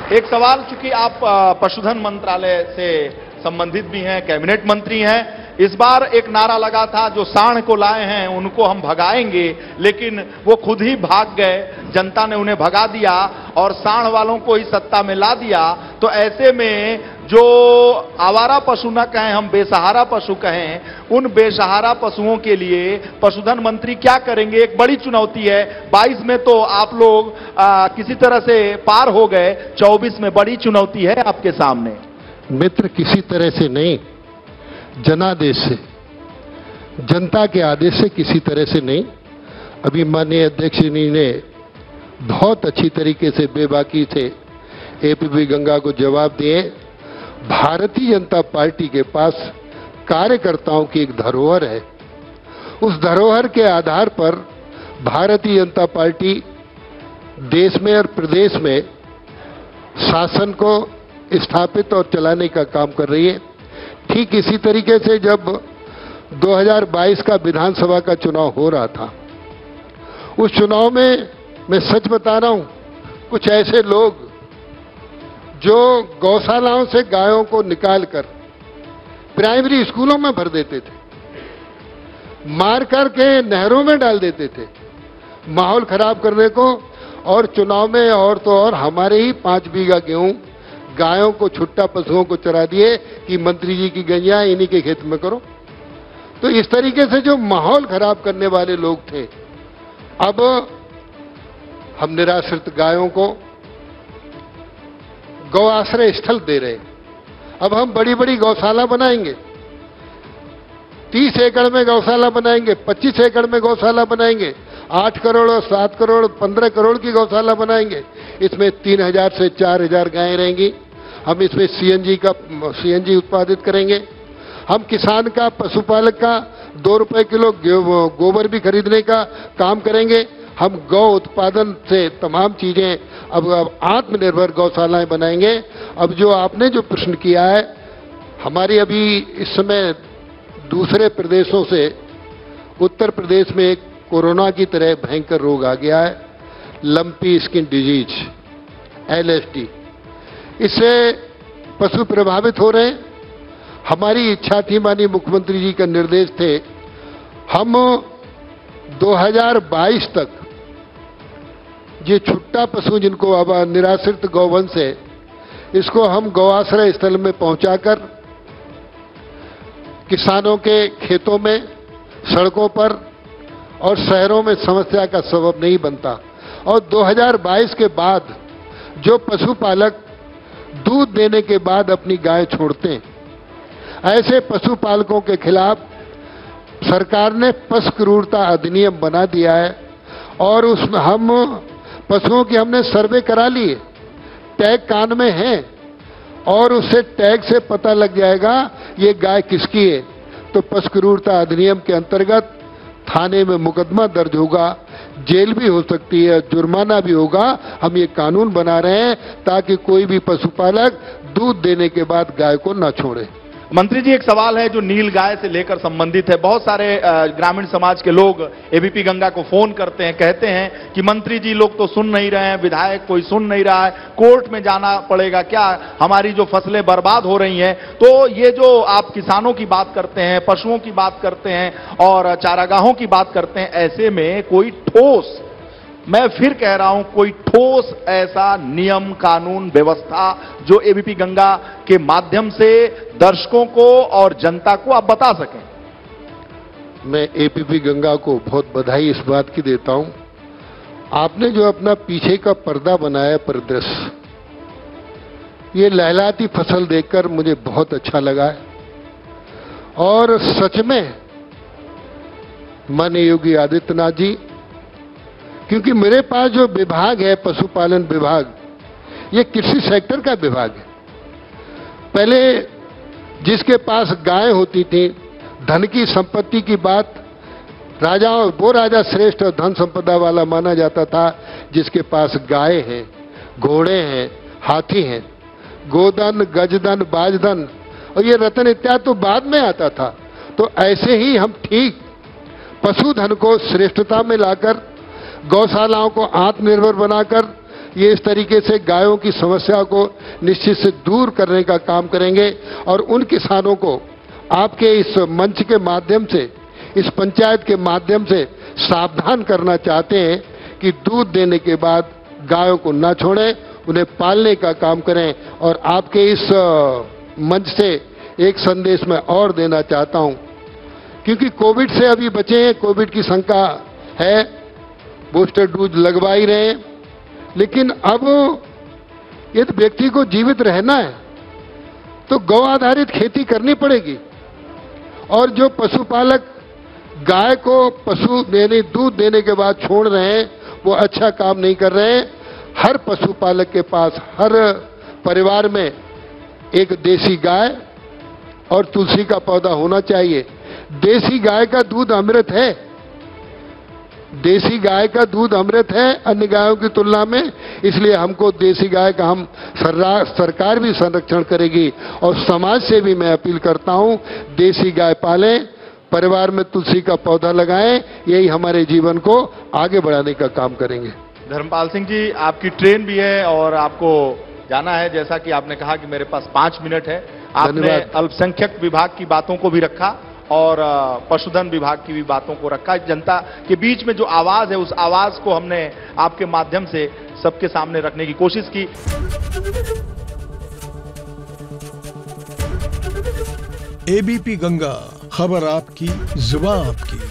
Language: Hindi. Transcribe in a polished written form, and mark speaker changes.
Speaker 1: एक सवाल, चूंकि आप पशुधन मंत्रालय से संबंधित भी हैं, कैबिनेट मंत्री हैं, इस बार एक नारा लगा था जो सांड को लाए हैं उनको हम भगाएंगे, लेकिन वो खुद ही भाग गए, जनता ने उन्हें भगा दिया और सांड वालों को ही सत्ता में ला दिया। तो ऐसे में जो आवारा पशु न कहें, हम बेसहारा पशु कहें, उन बेसहारा पशुओं के लिए पशुधन मंत्री क्या करेंगे? एक बड़ी चुनौती है। 22 में तो आप लोग किसी तरह से पार हो गए, 24 में बड़ी चुनौती है आपके सामने।
Speaker 2: मित्र, किसी तरह से नहीं, जनादेश से, जनता के आदेश से, किसी तरह से नहीं। अभी माननीय अध्यक्ष जी ने बहुत अच्छी तरीके से बेबाकी से एपीपी गंगा को जवाब दिए। भारतीय जनता पार्टी के पास कार्यकर्ताओं की एक धरोहर है। उस धरोहर के आधार पर भारतीय जनता पार्टी देश में और प्रदेश में शासन को स्थापित और चलाने का काम कर रही है। ठीक इसी तरीके से जब 2022 का विधानसभा का चुनाव हो रहा था, उस चुनाव में मैं सच बता रहा हूं, कुछ ऐसे लोग जो गौशालाओं से गायों को निकालकर प्राइमरी स्कूलों में भर देते थे, मार करके नहरों में डाल देते थे, माहौल खराब करने को, और चुनाव में और तो और हमारे ही 5 बीघा गेहूं गायों को, छुट्टा पशुओं को चरा दिए कि मंत्री जी की गैया इन्हीं के खेत में करो। तो इस तरीके से जो माहौल खराब करने वाले लोग थे, अब हम निराश्रित गायों को गौ आश्रय स्थल दे रहे हैं। अब हम बड़ी बड़ी गौशाला बनाएंगे, 30 एकड़ में गौशाला बनाएंगे, 25 एकड़ में गौशाला बनाएंगे, 8 करोड़ और 7 करोड़ 15 करोड़ की गौशाला बनाएंगे। इसमें 3000 से 4000 गायें रहेंगी। हम इसमें सीएनजी उत्पादित करेंगे। हम किसान का, पशुपालक का 2 रुपए किलो गोबर भी खरीदने का काम करेंगे। हम गौ उत्पादन से तमाम चीजें अब आत्मनिर्भर गौशालाएं बनाएंगे। अब जो आपने जो प्रश्न किया है, हमारी अभी इस समय दूसरे प्रदेशों से उत्तर प्रदेश में एक कोरोना की तरह भयंकर रोग आ गया है, लंपी स्किन डिजीज, LSD। इससे पशु प्रभावित हो रहे हैं। हमारी इच्छा थी, माननीय मुख्यमंत्री जी का निर्देश थे, हम 2022 तक ये छुट्टा पशु जिनको अब निराश्रित गौवंश है, इसको हम गौआश्रय स्थल में पहुंचाकर किसानों के खेतों में, सड़कों पर और शहरों में समस्या का सबब नहीं बनता। और 2022 के बाद जो पशुपालक दूध देने के बाद अपनी गाय छोड़ते हैं, ऐसे पशुपालकों के खिलाफ सरकार ने पशु क्रूरता अधिनियम बना दिया है। और उसमें हम पशुओं की हमने सर्वे करा ली है, टैग कान में है, और उससे टैग से पता लग जाएगा ये गाय किसकी है। तो पशु क्रूरता अधिनियम के अंतर्गत थाने में मुकदमा दर्ज होगा, जेल भी हो सकती है, जुर्माना भी होगा। हम ये कानून बना रहे हैं ताकि कोई भी पशुपालक दूध देने के बाद गाय को न छोड़े।
Speaker 1: मंत्री जी, एक सवाल है जो नील गाय से लेकर संबंधित है। बहुत सारे ग्रामीण समाज के लोग एबीपी गंगा को फोन करते हैं, कहते हैं कि मंत्री जी लोग तो सुन नहीं रहे हैं, विधायक कोई सुन नहीं रहा है, कोर्ट में जाना पड़ेगा क्या, हमारी जो फसलें बर्बाद हो रही हैं। तो ये जो आप किसानों की बात करते हैं, पशुओं की बात करते हैं और चारागाहों की बात करते हैं, ऐसे में कोई ठोस, मैं फिर कह रहा हूं, कोई ठोस ऐसा नियम, कानून, व्यवस्था जो एबीपी गंगा के माध्यम से दर्शकों को और जनता को आप बता सकें।
Speaker 2: मैं एबीपी गंगा को बहुत बधाई इस बात की देता हूं। आपने जो अपना पीछे का पर्दा बनाया, परिदृश्य, ये लहलाती फसल देखकर मुझे बहुत अच्छा लगा है। और सच में माननीय योगी आदित्यनाथ जी, क्योंकि मेरे पास जो विभाग है, पशुपालन विभाग, ये कृषि सेक्टर का विभाग है। पहले जिसके पास गाय होती थी, धन की संपत्ति की बात, राजा, वो राजा श्रेष्ठ और धन संपदा वाला माना जाता था जिसके पास गाय है, घोड़े हैं, हाथी हैं। गोधन, गजधन, बाजधन और ये रतन इत्यादि तो बाद में आता था। तो ऐसे ही हम ठीक पशुधन को श्रेष्ठता में लाकर, गौशालाओं को आत्मनिर्भर बनाकर, ये इस तरीके से गायों की समस्या को निश्चित से दूर करने का काम करेंगे और उन किसानों को आपके इस मंच के माध्यम से, इस पंचायत के माध्यम से सावधान करना चाहते हैं कि दूध देने के बाद गायों को ना छोड़ें, उन्हें पालने का काम करें। और आपके इस मंच से एक संदेश मैं और देना चाहता हूं, क्योंकि कोविड से अभी बचे हैं, कोविड की शंका है, बूस्टर डोज लगवा ही रहे हैं, लेकिन अब यदि व्यक्ति को जीवित रहना है तो गौ आधारित खेती करनी पड़ेगी। और जो पशुपालक गाय को पशु देने, दूध देने के बाद छोड़ रहे हैं, वो अच्छा काम नहीं कर रहे हैं। हर पशुपालक के पास, हर परिवार में एक देसी गाय और तुलसी का पौधा होना चाहिए। देसी गाय का दूध अमृत है, देसी गाय का दूध अमृत है अन्य गायों की तुलना में। इसलिए हमको देसी गाय का हम सरकार भी संरक्षण करेगी और समाज से भी मैं अपील करता हूं, देसी गाय पालें, परिवार में तुलसी का पौधा लगाएं, यही हमारे जीवन को आगे बढ़ाने का काम करेंगे।
Speaker 1: धर्मपाल सिंह जी, आपकी ट्रेन भी है और आपको जाना है, जैसा कि आपने कहा कि मेरे पास 5 मिनट है। आपने अल्पसंख्यक विभाग की बातों को भी रखा और पशुधन विभाग की भी बातों को रखा। जनता के बीच में जो आवाज है, उस आवाज को हमने आपके माध्यम से सबके सामने रखने की कोशिश की।
Speaker 3: एबीपी गंगा, खबर आपकी, जुबान आपकी।